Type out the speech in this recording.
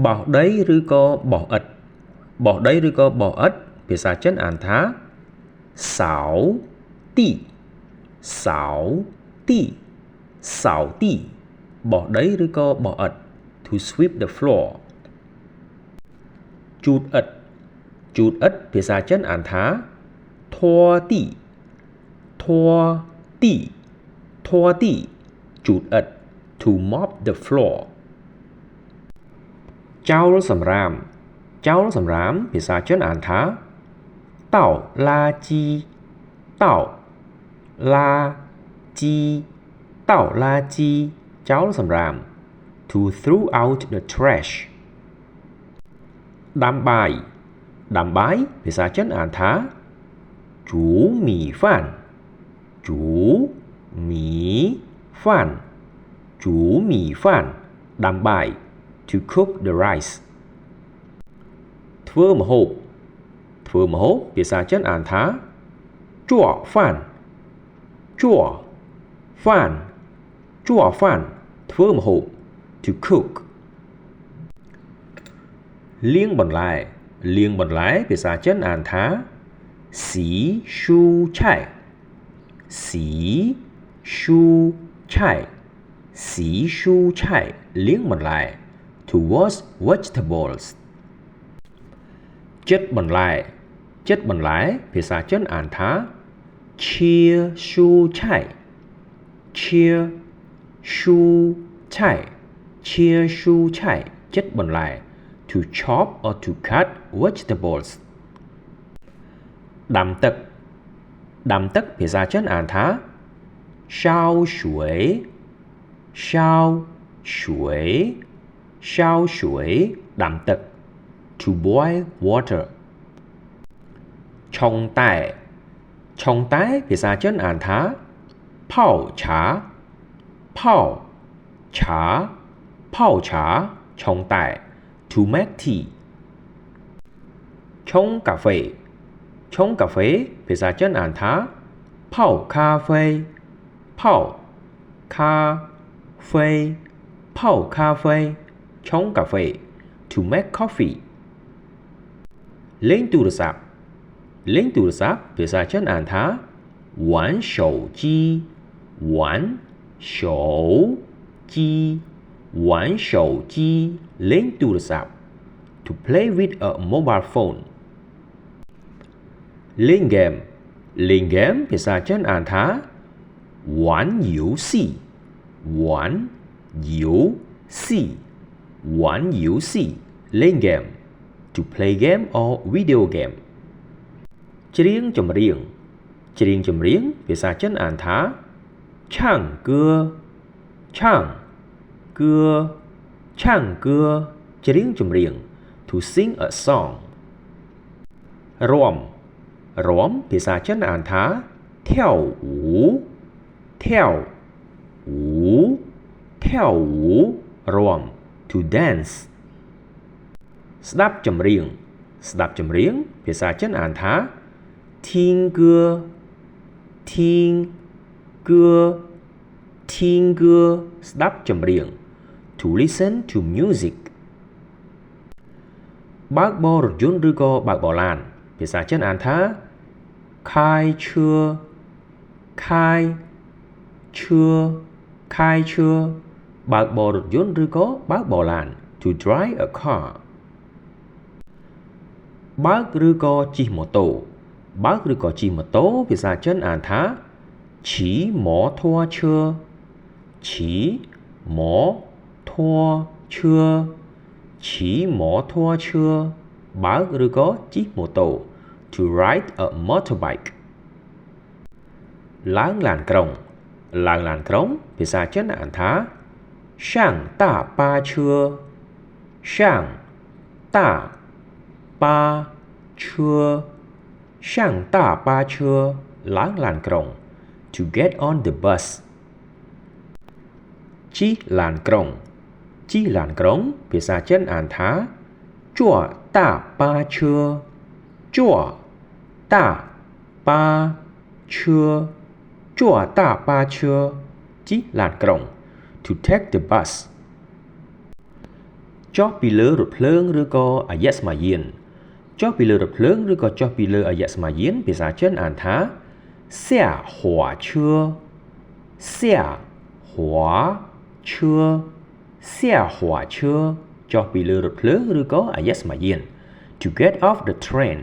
Bỏ đấyឬcó bỏ ịch. Bỏ đấyឬក៏bỏ ឥតភាសាចិនអានថាសោទីសោទីសោទីបោះដីឬក៏បោះឥដ្ឋ to sweep the floor ជូតឥដ្ឋជូតឥដ្ឋភាសាចិនអានថាធัวទីធัวទីធัวទីជូតឥដ្ឋ to mop the floor ចោលសម្រាមចោលសម្រាមភាសាចិនអានថាតោឡាជីតោឡាជីតោឡាជីចោលសម្រាម to throw out the trash ដាំបាយដាំបាយភាសាចិនអានថាជូមីហ្វានជូមីហ្វានជូមីហ្វានដាំបាយ to cook the rice ធ្វើម្ហូបធ្វើម្ហូបភាសាចិនអានថាจั่วហ្វានจั่วហ្វានจั่วហ្វានធ្វើម្ហូប to cook លាងបន្លែលាងបន្លែភាសាចិនអានថាស៊ីស៊ូឆៃស៊ីស៊ូឆៃស៊ីស៊ូឆៃលាងបន្លែ to wash vegetables ចិត្តបន្លែចិត្តបន្លែភាសាចិនអានថាឈៀស៊ូឆៃឈៀស៊ូឆៃឈៀស៊ូឆៃចិត្តបន្លែ to chop or to cut vegetables ដាំទឹកដាំទឹកភាសាចិនអានថា烧水烧水烧水ដាំទឹក to boil water ឆុងតែឆុងតែភាសាចិនអានថា泡茶泡茶泡茶ឆុងតែ to make tea ឆុងកាហ្វេឆុងកាហ្វេភាសាចិនអានថា泡咖啡泡咖啡泡咖啡ឆុងកាហ្វេ to make coffee លេងទូរស័ព្ទលេងទូរស័ព្ទភាសាចិនអានថា玩手机玩手机玩手机លេងទូរស័ព្ទ to play with a mobile phone លេងហ្គេមលេងហ្គេមភាសាចិនអានថា玩游戏玩游戏玩游戏លេងហ្គេម to play game or video game ច្រៀងចម្រៀងច្រៀងចម្រៀងភាសាចិនអានថា唱歌唱歌唱歌ច្រៀងចម្រៀង to sing a song រាំរាំភាសាចិនអានថា跳舞跳舞跳舞រាំ to dance ស្ដាប់ចម្រៀងស្ដាប់ចម្រៀងភាសាចិនអានថា听歌听歌听歌ស្ដាប់ចម្រៀង to listen to music បើកបររថយន្តឬក៏បើកបរឡានភាសាចិនអានថា开车开车开车បើកបររថយន្តឬក៏បើកបរឡាន to drive a car បើកឬក៏ជិះម៉ូតូបើកឬក៏ជិះម៉ូតូភាសាចិនអានថា骑ម៉ូ托车骑ម៉ូ托车骑ម៉ូ托车បើកឬក៏ជិះម៉ូតូ to ride a motorbike ឡើងឡានក្រុងឡើងឡានក្រុងភាសាចិនអានថា上大巴车上大巴车上大巴车ឡើងឡានក្រុង to get on the bus ជិះឡានក្រុងជិះឡានក្រុងភាសាចិនអានថា坐大巴车坐大巴车坐大巴车ជិះឡានក្រុង to take the bus ចុះពីលើរថភ្លើងឬក៏អាយៈស្មើយានចុះពីលើរថភ្លើងឬក៏ចុះពីលើអាយៈស្មើយានភាសាចិនអានថា下火车下火车下火车ចុះពីលើរថភ្លើងឬក៏អាយៈស្មើយាន To get off the train